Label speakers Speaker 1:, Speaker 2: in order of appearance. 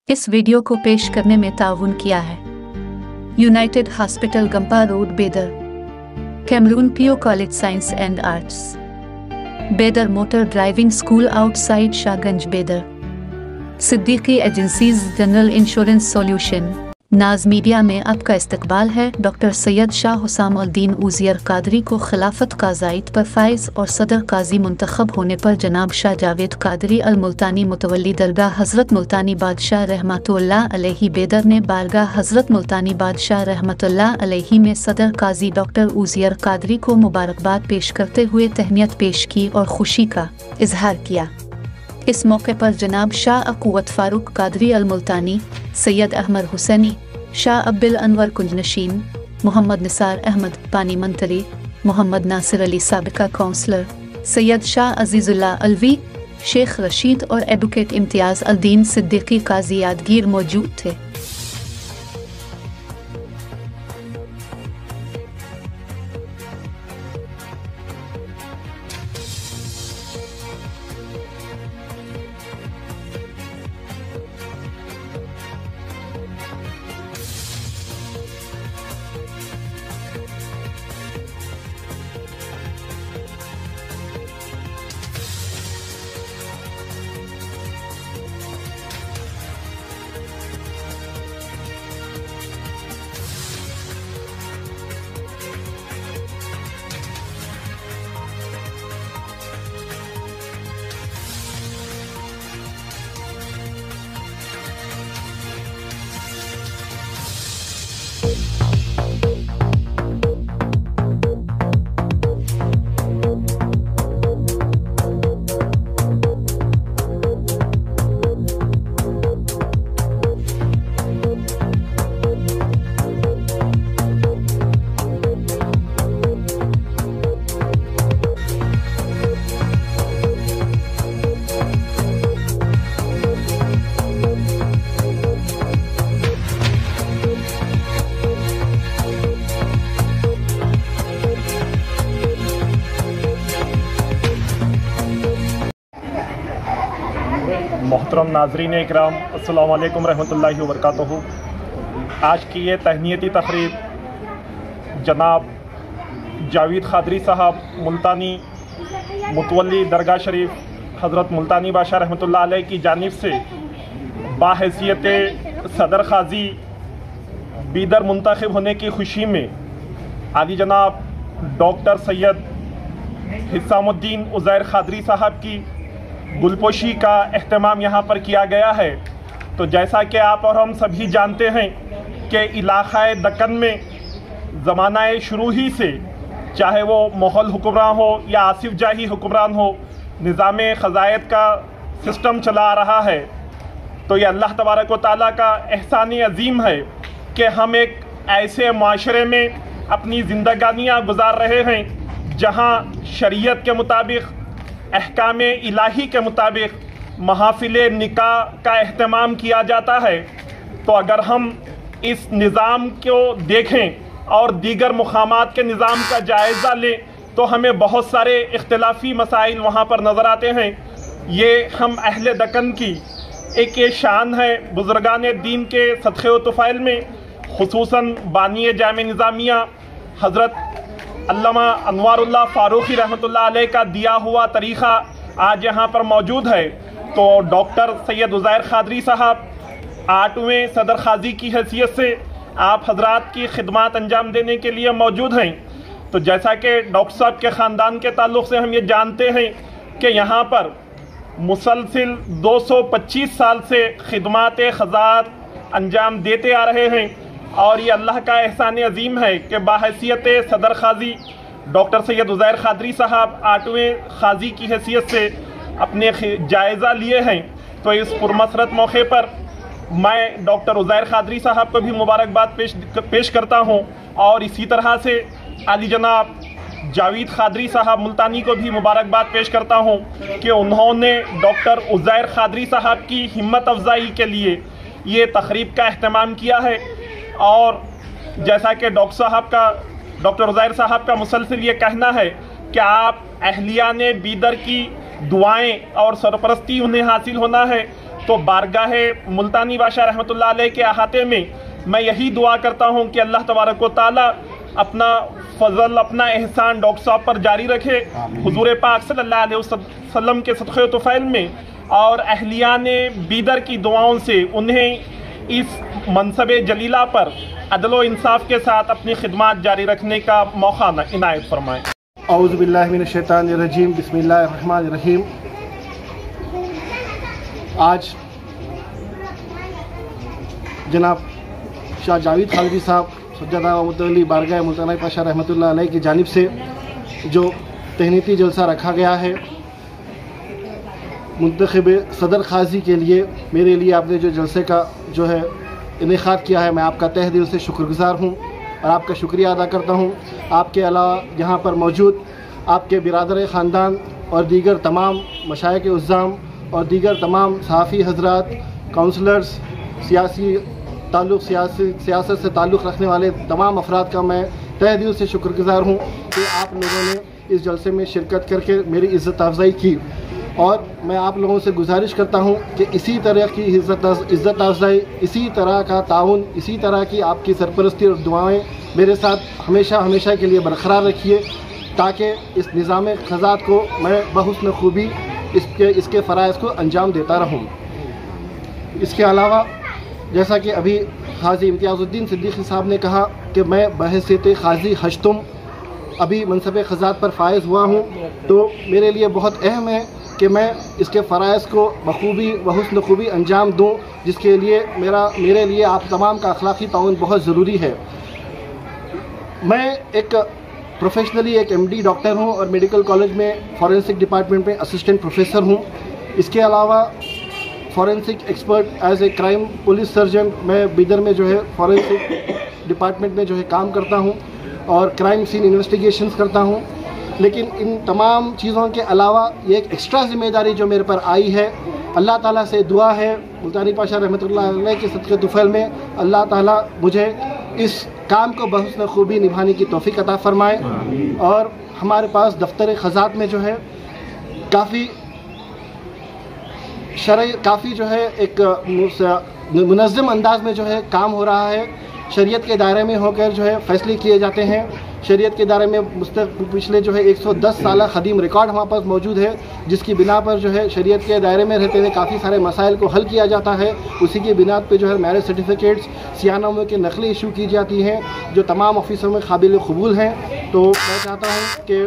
Speaker 1: इस वीडियो को पेश करने में ताउन किया है united hospital Gumpa road Bidar, कैमरून PO college science and arts, Bidar motor driving school outside Shahganj Bidar, Siddiqui agencies general insurance solution. Naaz media में आपका इस्तकबाल है। डॉक्टर सैयद शाह हुसामुद्दीन उज़ैर कादरी को खिलाफत का ज़ायद पर फाइज और सदर काजी मुंतखब होने पर जनाब शाह जावेद कादरी अल मुल्तानी मुतवल्ली दरगाह हज़रत मुल्तानी बादशाह रहमतुल्लाह अलैहि बेदर ने बारगाह हज़रत मुल्तानी बादशाह रहमतुल्लाह अलैहि में सदर काजी डॉक्टर उज़ैर कादरी को मुबारकबाद पेश करते हुए तहनीत पेश की और खुशी का इजहार किया। इस मौके पर जनाब शाह अक़ुव्वत फ़ारूक कादरी अल मुल्तानी, सैयद अहमद हुसैनी, शाह अब्दुल अनवर कुंजनशीन, मोहम्मद निसार अहमद पानी मंतरी, मोहम्मद नासिर अली साबिका काउंसलर, सैयद शाह अजीज़ुल्लाह अलवी, शेख रशीद और एडवोकेट इम्तियाज़ अल-दीन सिद्दीकी काजी यादगीर मौजूद थे।
Speaker 2: मोहतरम नाज़रीन इकराम, अस्सलामु अलैकुम रहमतुल्लाहि व बरकातुहू। आज की ये तहनीती तकरीब जनाब जावेद कादरी साहब मुल्तानी मुतवल्ली दरगाह शरीफ हज़रत मुल्तानी बादशाह रहमतुल्लाह अलैह की जानिब से बाहैसियत सदर काजी बीदर मुंतखब होने की खुशी में आली जनाब डॉक्टर सैयद हुसामुद्दीन उज़ैर कादरी साहब की गुलपोशी का एहतमाम यहाँ पर किया गया है। तो जैसा कि आप और हम सभी जानते हैं कि इलाक़ाए दक्कन में ज़मानाए शुरू ही से, चाहे वो मुग़ल हुक्मरान हो या आसिफ जाही हुक्मरान हो, निज़ाम ख़ज़ायत का सिस्टम चला आ रहा है। तो ये अल्लाह तबारक व तआला का एहसान अज़ीम है कि हम एक ऐसे माशरे में अपनी ज़िंदगानियाँ गुजार रहे हैं जहाँ शरीयत के मुताबिक, अहकाम इलाही के मुताबिक महफ़िल निकाह का एहतमाम किया जाता है। तो अगर हम इस निज़ाम को देखें और दीगर मुक़ामात के निज़ाम का जायज़ा लें तो हमें बहुत सारे इख्तिलाफ़ी मसाइल वहाँ पर नज़र आते हैं। ये हम अहले दक्कन की एक ये शान है बुज़ुर्गान दीन के सदक़े व तुफ़ैल में, खुसूसन बानी जामे निज़ामिया हज़रत अल्लामा अनवारुल्लाह फ़ारूक़ी रहमतुल्लाह अलैह का दिया हुआ तरीक़ा आज यहाँ पर मौजूद है। तो डॉक्टर सैयद उज़ैर कादरी साहब 8वें सदर काजी की हैसियत से आप हजरात की खिदमत अंजाम देने के लिए मौजूद हैं। तो जैसा कि डॉक्टर साहब के ख़ानदान के ताल्लुक़ से हम ये जानते हैं कि यहाँ पर मुसलसिल 225 साल से खिदमत ख़ज़ात अंजाम देते आ रहे हैं और ये अल्लाह का एहसान अज़ीम है कि बाहैसियत सदर काजी डॉक्टर सैयद उज़ैर कादरी साहब 8वें काजी की हैसियत से अपने जायज़ा लिए हैं। तो इस पुरमसरत मौके पर मैं डॉक्टर उज़ैर कादरी साहब को भी मुबारकबाद पेश करता हूँ और इसी तरह से आली जनाब जावेद कादरी साहब मुल्तानी को भी मुबारकबाद पेश करता हूँ कि उन्होंने डॉक्टर उज़ैर कादरी साहब की हिम्मत अफजाई के लिए ये तकरीब का अहतमाम किया है। और जैसा कि डॉक्टर उज़ैर साहब का मुसलसिल ये कहना है कि आप अहलियाने बीदर की दुआएं और सरपरस्ती उन्हें हासिल होना है तो बारगाह मुल्तानी बादशाह रहमतुल्लाह अलैह के अहाते में मैं यही दुआ करता हूँ कि अल्लाह तबारक व तआला अपना फजल, अपना एहसान डॉक्टर साहब पर जारी रखे। हुजूर पाक सल्लल्लाहु अलैहि वसल्लम के सदक़े तुफ़ैल में और अहलियाने बीदर की दुआओं से उन्हें इस मनसबे जलीला पर अदल व इंसाफ के साथ अपनी खिदमत जारी रखने का मौका इनायत फरमाएँ।
Speaker 3: औज़ु बिल्लाहि मिनश शैतानिर रजीम, बिस्मिल्लाहिर रहमानिर रहीम। आज जनाब शाह जावेद खादरी साहब सज्जदा मुतवल्ली बारगाह मुल्तानी बादशाह रहमतुल्लाह अलैह की जानिब से जो तहनीती जलसा रखा गया है मुंतखब सदर खाजी के लिए, मेरे लिए आपने जो जलसे का जो है इनेकाद किया है, मैं आपका तहे दिल से शुक्रगुजार हूँ और आपका शुक्रिया अदा करता हूँ। आपके अलावा यहाँ पर मौजूद आपके बिरादर ख़ानदान और दीगर तमाम मशाइख उज़्ज़ाम और दीगर तमाम सहाफ़ी हज़रात, काउंसलर्स, सियासत से ताल्लुक़ रखने वाले तमाम अफराद का मैं तहे दिल से शुक्रगुजार हूँ कि आप लोगों ने इस जलसे में शिरकत करके मेरी इज़्ज़त अफ़ज़ाई की। और मैं आप लोगों से गुजारिश करता हूँ कि इसी तरह की इज़्ज़त अफ़ज़ाई, इसी तरह का ताउन, इसी तरह की आपकी सरपरस्ती और दुआएँ मेरे साथ हमेशा हमेशा के लिए बरक़रार रखिए, ताकि इस निज़ाम ख़ज़ात को मैं बहुस्न खूबी इसके फ़राइज़ को अंजाम देता रहूँ। इसके अलावा जैसा कि अभी क़ाज़ी इम्तियाज़ुद्दीन सिद्दीक़ी साहब ने कहा कि मैं बहैसियत क़ाज़ी हश्तुम अभी मनसब ख़ज़ात पर फ़ाइज़ हुआ हूँ, तो मेरे लिए बहुत अहम है कि मैं इसके फ़राइज़ को बखूबी व हुस्न खूबी अंजाम दूँ, जिसके लिए मेरे लिए आप तमाम का अखलाक़ी ताउन बहुत ज़रूरी है। मैं एक प्रोफेशनली एक MD डॉक्टर हूँ और मेडिकल कॉलेज में फ़ॉरेंसिक डिपार्टमेंट में असिस्टेंट प्रोफेसर हूँ। इसके अलावा forensic expert as a crime police surgeon मैं बीदर में जो है फॉरेंसिक डिपार्टमेंट में जो है काम करता हूँ और क्राइम सीन इन्वेस्टिगेशंस करता हूँ। लेकिन इन तमाम चीज़ों के अलावा ये एक एक्स्ट्रा ज़िम्मेदारी जो मेरे पर आई है, अल्लाह ताला से दुआ है मुल्तानी बादशाह रहमतुल्लाह अलैह के सदक़े तुफ़ैल में अल्लाह ताला मुझे इस काम को बहुस्न खूबी निभाने की तौफ़ीक़ अता फ़रमाए। और हमारे पास दफ्तर ख़ज़ात में जो है काफ़ी जो है एक मुनज़्ज़म अंदाज में जो है काम हो रहा है। शरीयत के दायरे में होकर जो है फ़ैसले किए जाते हैं। शरीयत के दायरे में पिछले जो है 110 साल क़दीम रिकॉर्ड हमारे पास मौजूद है, जिसकी बिना पर जो है शरीयत के दायरे में रहते हुए काफ़ी सारे मसाइल को हल किया जाता है। उसी की बिना पे जो है मैरिज सर्टिफिकेट्स, सियानामे के नकलें इशू की जाती हैं, जो तमाम ऑफिसों में काबिल क़बूल हैं। तो मैं चाहता हूँ कि